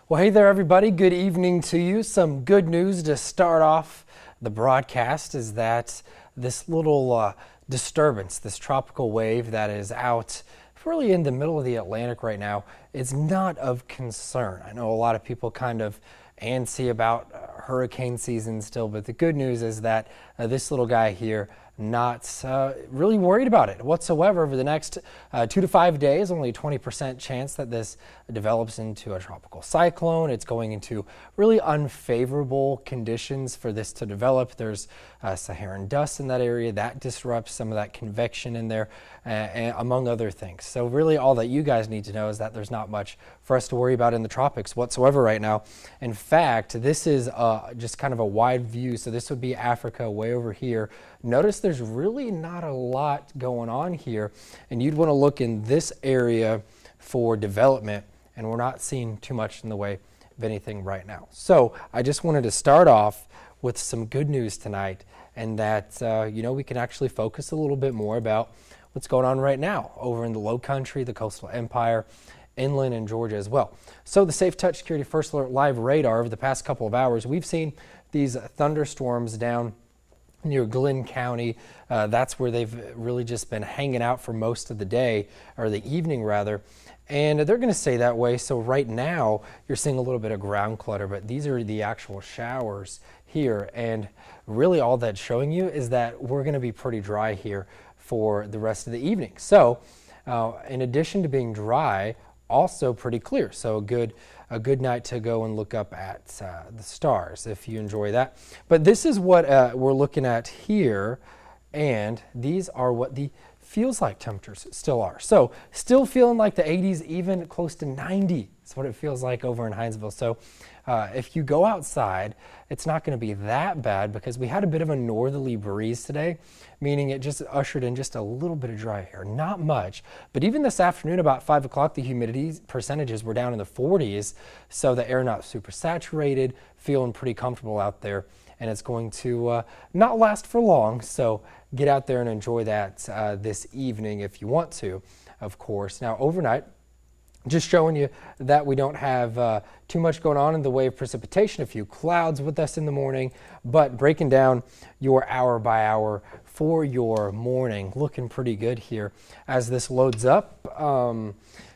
Well, hey there, everybody. Good evening to you. Some good news to start off the broadcast is that this little disturbance, this tropical wave that is out really in the middle of the Atlantic right now, is not of concern. I know a lot of people kind of antsy about hurricane season still, but the good news is that this little guy here not really worried about it whatsoever. Over the next 2 to 5 days, only a 20% chance that this develops into a tropical cyclone. It's going into really unfavorable conditions for this to develop. There's Saharan dust in that area that disrupts some of that convection in there, among other things. So really all that you guys need to know is that there's not much for us to worry about in the tropics whatsoever right now. In fact, this is just kind of a wide view. So this would be Africa way over here. Notice there's really not a lot going on here, and you'd want to look in this area for development, and we're not seeing too much in the way of anything right now. So I just wanted to start off with some good news tonight, and that we can actually focus a little bit more about what's going on right now over in the Low Country, the Coastal Empire, inland in Georgia as well. So the Safe Touch Security First Alert Live radar over the past couple of hours, we've seen these thunderstorms down near Glenn County. That's where they've really just been hanging out for most of the day, or the evening rather, and they're going to stay that way. So right now you're seeing a little bit of ground clutter, but these are the actual showers here, and really all that's showing you is that we're going to be pretty dry here for the rest of the evening. So in addition to being dry, also pretty clear. So a good night to go and look up at the stars if you enjoy that. But this is what we're looking at here, and these are what the feels like temperatures still are. So still feeling like the 80s, even close to 90 is what it feels like over in Hinesville. So if you go outside, it's not going to be that bad because we had a bit of a northerly breeze today, meaning it just ushered in just a little bit of dry air, not much. But even this afternoon about 5 o'clock, the humidity percentages were down in the 40s, so the air not super saturated, feeling pretty comfortable out there, and it's going to not last for long. So get out there and enjoy that this evening if you want to, of course. Now overnight, just showing you that we don't have too much going on in the way of precipitation. A few clouds with us in the morning, but breaking down your hour by hour for your morning, looking pretty good here as this loads up.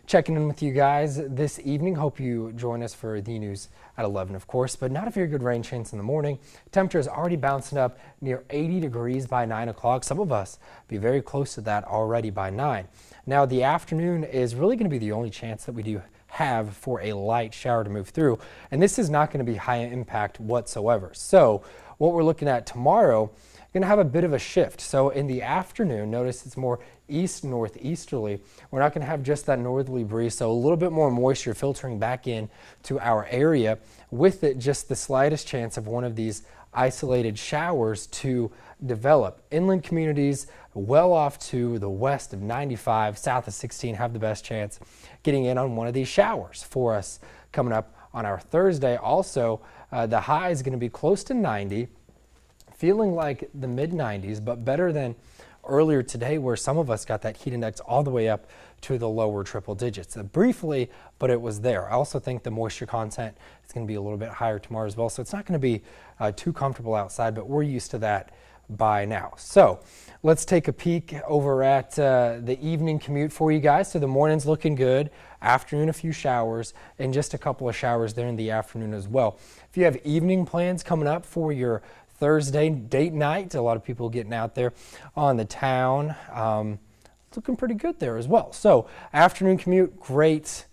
Checking in with you guys this evening. Hope you join us for the news at 11, of course, but not a very good rain chance in the morning. Temperature is already bouncing up near 80 degrees by 9 o'clock. Some of us be very close to that already by 9. Now the afternoon is really going to be the only chance that we do have for a light shower to move through, and this is not going to be high impact whatsoever. So what we're looking at tomorrow, going to have a bit of a shift. So in the afternoon, notice it's more east northeasterly. We're not going to have just that northerly breeze, so a little bit more moisture filtering back in to our area. With it, just the slightest chance of one of these isolated showers to develop. Inland communities well off to the west of 95, south of 16 have the best chance getting in on one of these showers for us coming up on our Thursday. Also, the high is going to be close to 90, feeling like the mid 90s, but better than earlier today where some of us got that heat index all the way up to the lower triple digits. Briefly, but it was there. I also think the moisture content is going to be a little bit higher tomorrow as well, so it's not going to be too comfortable outside, but we're used to that by now. So let's take a peek over at the evening commute for you guys. So the morning's looking good, afternoon a few showers, and just a couple of showers there in the afternoon as well. If you have evening plans coming up for your Thursday date night, a lot of people getting out there on the town, it's looking pretty good there as well. So afternoon commute, great,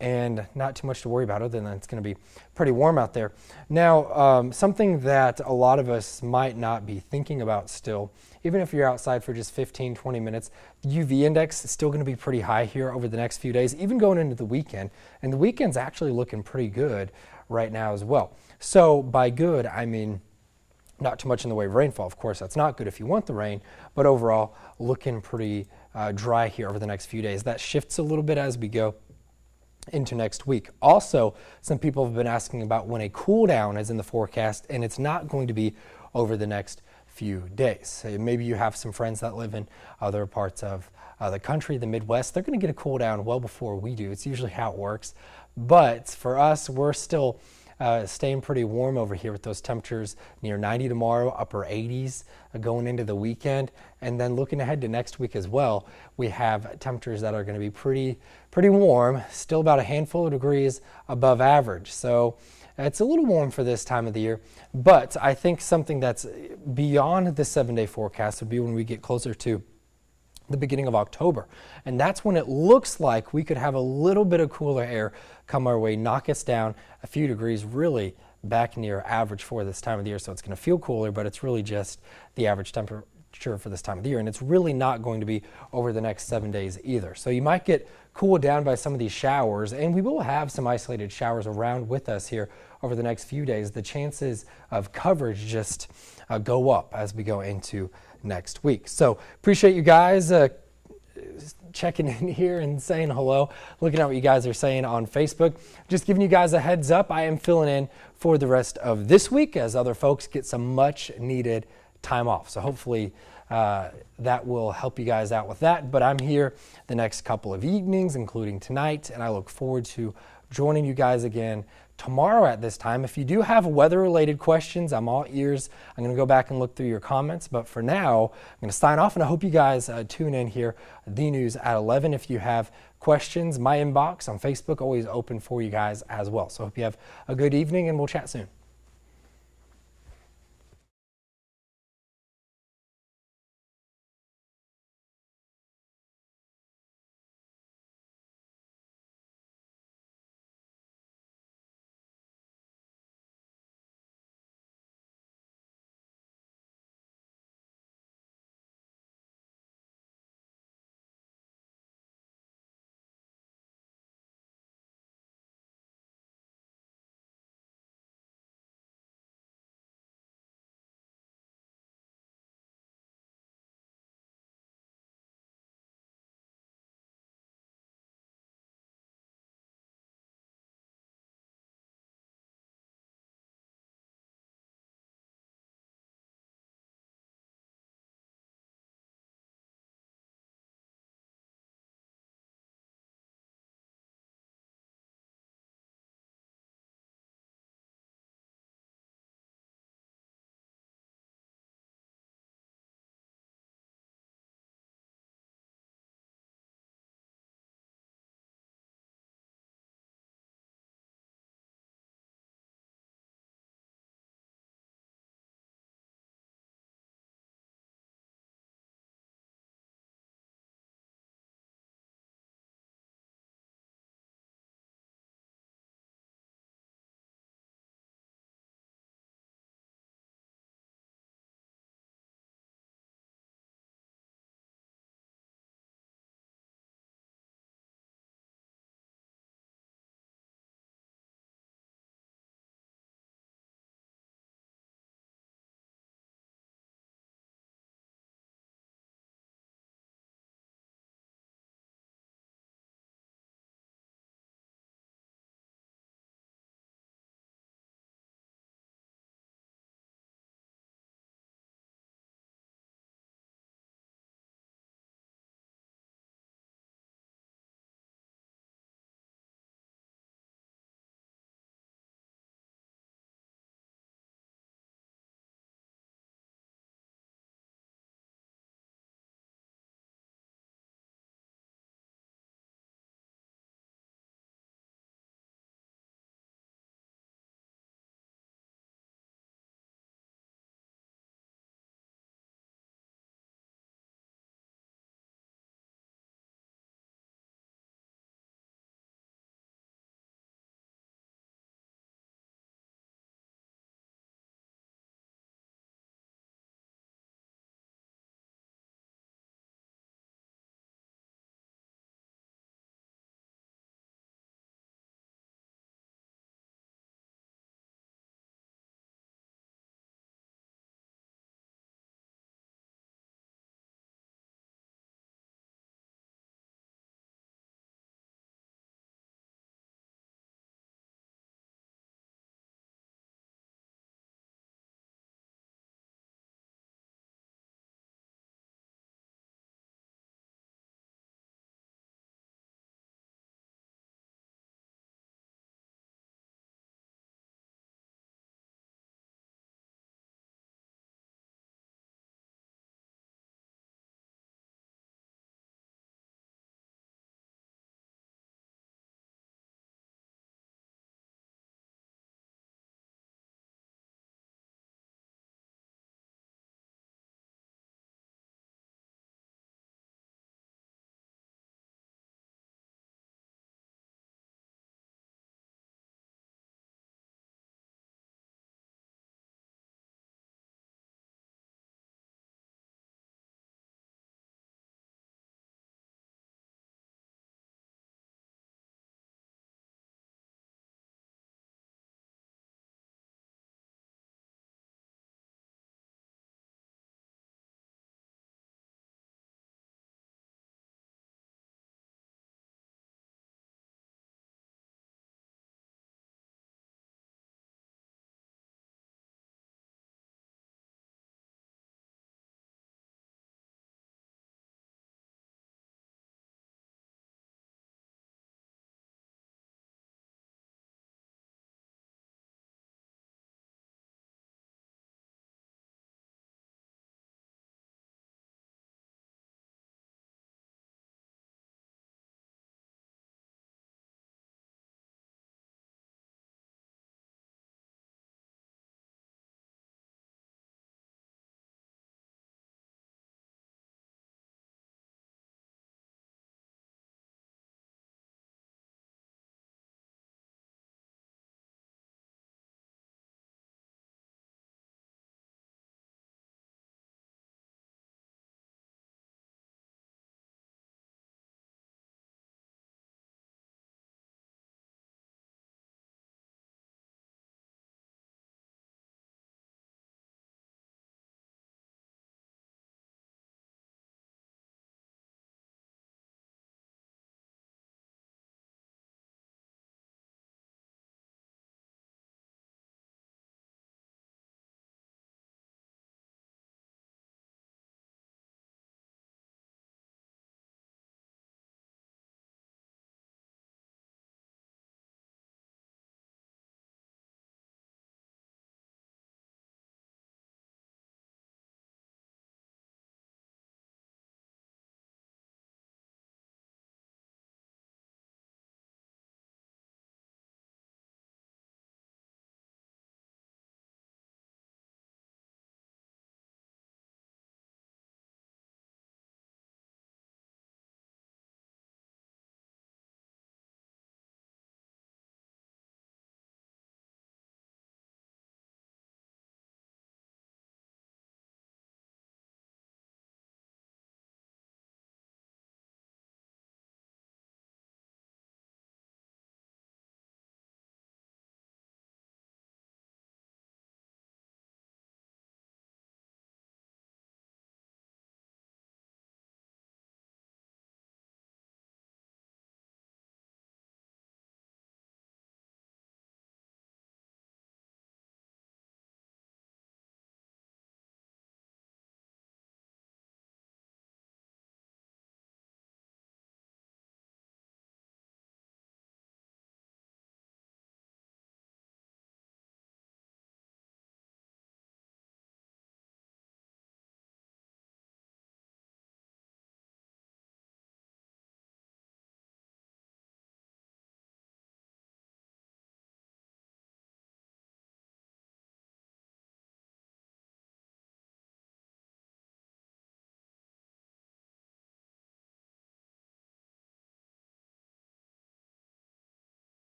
and not too much to worry about other than it's going to be pretty warm out there. Now, something that a lot of us might not be thinking about still, even if you're outside for just 15, 20 minutes, the UV index is still going to be pretty high here over the next few days, even going into the weekend. And the weekend's actually looking pretty good right now as well. So by good, I mean not too much in the way of rainfall. Of course, that's not good if you want the rain, but overall looking pretty dry here over the next few days. That shifts a little bit as we go into next week. Also, some people have been asking about when a cool down is in the forecast, and it's not going to be over the next few days. Maybe you have some friends that live in other parts of the country, the Midwest. They're going to get a cool down well before we do. It's usually how it works. But for us, we're still staying pretty warm over here with those temperatures near 90 tomorrow, upper 80s going into the weekend. And then looking ahead to next week as well, we have temperatures that are going to be pretty warm, still about a handful of degrees above average. So it's a little warm for this time of the year, but I think something that's beyond the 7-day forecast would be when we get closer to the beginning of October. And that's when it looks like we could have a little bit of cooler air come our way, knock us down a few degrees, really back near average for this time of the year. So it's going to feel cooler, but it's really just the average temperature for this time of the year. And it's really not going to be over the next 7 days either. So you might get cooled down by some of these showers, and we will have some isolated showers around with us here over the next few days. The chances of coverage just go up as we go into next week. So appreciate you guys checking in here and saying hello, looking at what you guys are saying on Facebook. Just giving you guys a heads up, I am filling in for the rest of this week as other folks get some much needed time off. So hopefully that will help you guys out with that. But I'm here the next couple of evenings, including tonight, and I look forward to joining you guys again tomorrow at this time. If you do have weather-related questions, I'm all ears. I'm going to go back and look through your comments. But for now, I'm going to sign off, and I hope you guys tune in here, The News at 11. If you have questions, my inbox on Facebook always open for you guys as well. So I hope you have a good evening, and we'll chat soon.